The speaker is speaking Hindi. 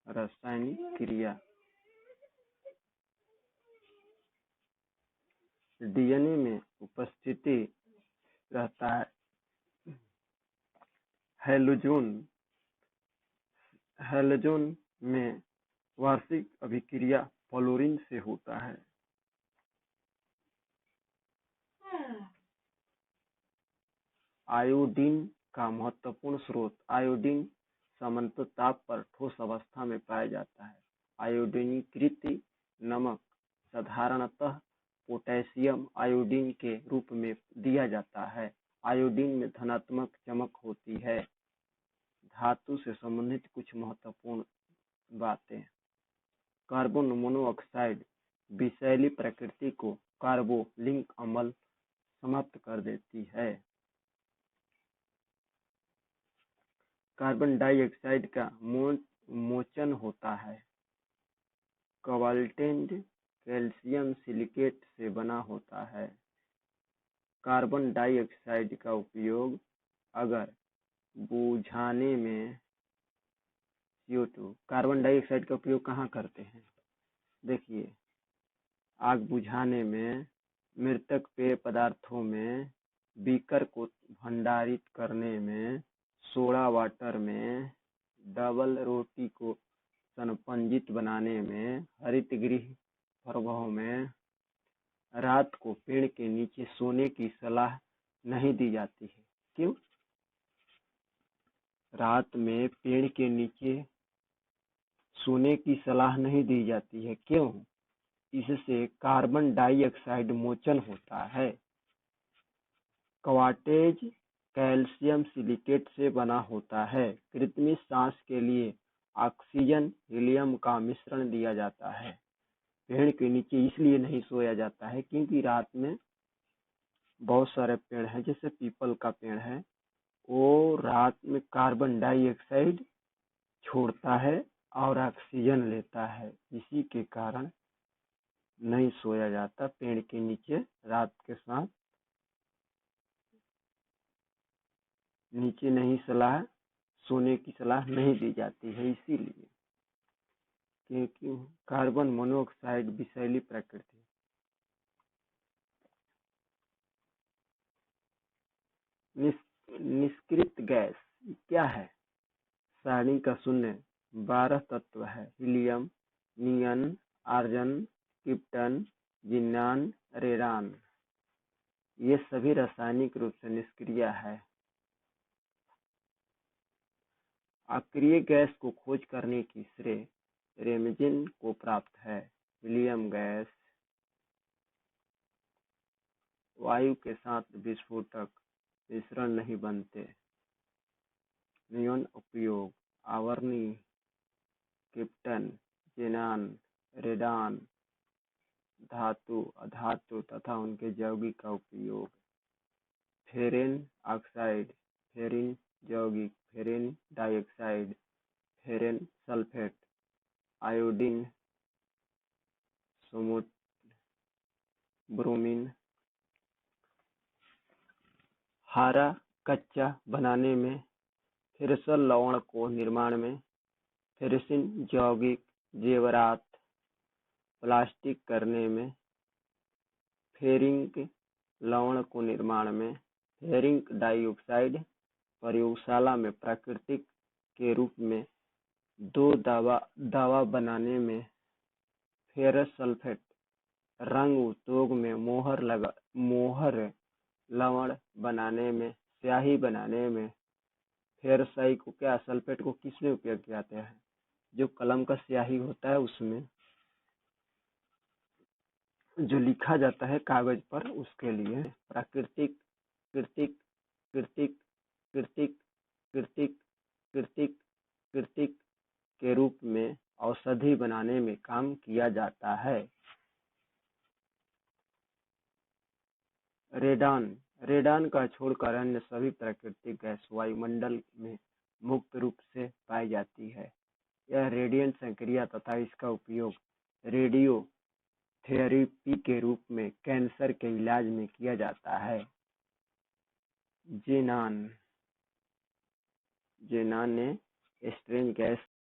रासायनिक क्रिया डीएनए में उपस्थिति रहता है। हैलोजन में वार्षिक अभिक्रिया फ्लोरीन से होता है। आयोडीन का महत्वपूर्ण स्रोत। आयोडीन सामान्यतः ताप पर ठोस अवस्था में पाया जाता है। आयोडीनीकृत नमक साधारणतः पोटेशियम आयोडीन के रूप में दिया जाता है। आयोडीन में धनात्मक चमक होती है। धातु से संबंधित कुछ महत्वपूर्ण बातें। कार्बन मोनोऑक्साइड विषैली प्रकृति को कार्बोलिक अम्ल समाप्त कर देती है। कार्बन डाइऑक्साइड का मोचन होता है। कोबाल्टेट कैल्शियम सिलिकेट से बना होता है। कार्बन डाइऑक्साइड का उपयोग अगर बुझाने में CO2 कार्बन डाइऑक्साइड का उपयोग कहाँ करते हैं? देखिए, आग बुझाने में, मृतक पेय पदार्थों में, बीकर को भंडारित करने में, सोडा वाटर में, डबल रोटी को संपंजित बनाने में, हरित गृह प्रभाव में। रात को पेड़ के नीचे सोने की सलाह नहीं दी जाती है। क्यों? रात में पेड़ के नीचे सोने की सलाह नहीं दी जाती है। क्यों? इससे कार्बन डाइऑक्साइड मोचन होता है। क्वार्टेज कैल्शियम सिलिकेट से बना होता है। कृत्रिम सांस के लिए ऑक्सीजन हीलियम का मिश्रण दिया जाता है। पेड़ के नीचे इसलिए नहीं सोया जाता है क्योंकि रात में बहुत सारे पेड़ हैं, जैसे पीपल का पेड़ है, वो रात में कार्बन डाइऑक्साइड छोड़ता है और ऑक्सीजन लेता है। इसी के कारण नहीं सोया जाता पेड़ के नीचे। रात के साथ नीचे नहीं सोने की सलाह नहीं दी जाती है, इसीलिए क्योंकि कार्बन मोनोऑक्साइड विषैली प्रकृति। निष्क्रिय गैस क्या है? सारणी का शून्य 12 तत्व है। हीलियम, नियन, आर्गन, क्रिप्टन, जिनान, रेडान। ये सभी रासायनिक रूप से निष्क्रिय है। अक्रिय गैस को खोज करने की श्रेय रेमजिन को प्राप्त है। हीलियम गैस वायु के साथ विस्फोटक मिश्रण नहीं बनते। नियॉन उपयोग आवर्णी, क्रिप्टन, ज़ेनान, रेडान, धातु, अधातु तथा उनके यौगिक का उपयोग। फेरेन ऑक्साइड, फेरिन यौगिक, फेरिन डाइऑक्साइड, फेरेन सल्फेट, आयोडीन, ब्रोमीन। हारा कच्चा बनाने में, फेरसल लवण को निर्माण में, फेरिसिन यौगिक, जेवरात, प्लास्टिक करने में, फेरिक लवण को निर्माण में, फेरिक डाइऑक्साइड प्रयोगशाला में प्राकृतिक के रूप में दवा बनाने में, फेरस सल्फेट रंग उद्योग में मोहर लवण बनाने में, स्याही बनाने में। फेरसाई को क्या सल्फेट को किसमें उपयोग किया जाता है? जो कलम का स्याही होता है उसमें जो लिखा जाता है कागज पर, उसके लिए। प्राकृतिक, कृतिक, कृतिक, कृतिक, कृतिक, कृतिक, कृतिक के रूप में औषधि बनाने में काम किया जाता है। रेडान का छोड़कर अन्य सभी प्राकृतिक गैस वायुमंडल में मुक्त रूप से पाई जाती है। यह रेडिएंट संक्रिया तथा इसका उपयोग रेडियो थेरेपी के रूप में कैंसर के इलाज में किया जाता है। ज़ेनान ने स्ट्रेंज गैस